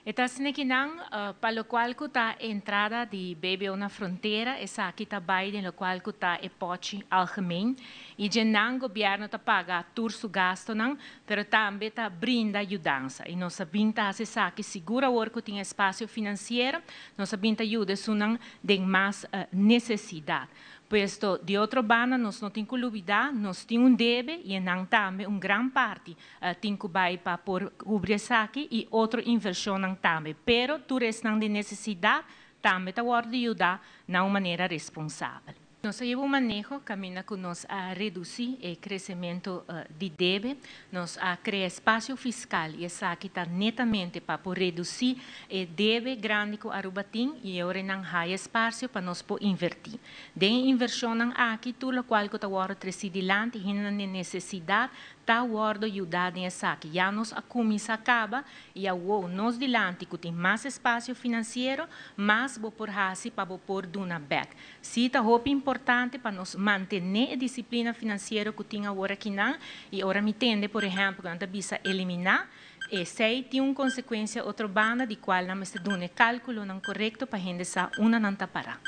Estas nekinang para lo qual kuta entrada de bebe na fronteira essa aqui tá baile no qual kuta e pochi algemeen e genang governo tá paga turso gasto não, pero também tá brinda ajudança e nós sabinta essa aqui segura o que tem espaço financeiro, nós sabinta ajuda sunang de mais necessidade. Puesto de outro banda, nós não temos dúvida, nós temos debe e não também grande parte tem que vai para por cobrir isso aqui e outra inversão não também. Pero tu restam de necessidade também está a ajudar de uma maneira responsável. Nós temos manejo caminha com nós a reduzir o crescimento de debe, nós a criar espaço fiscal e essa aqui está netamente para reduzir o debe grande que Aruba tem e agora não há espaço para nós invertir. De inversão aqui tudo o qual que está agora trecidilante e não necessidade está agora ajudar nessa aqui. Já nós a comissão acaba e agora nós dilante que tem mais espaço financeiro, mais vou por hasi para vou por duna back. Se está importante para nós manter a disciplina financeira que tem agora aqui não e agora me entende, por exemplo, quando a bisa eliminar e se tem uma consequência outra banda de qual não está dando cálculo não correto para a gente sa uma não parar.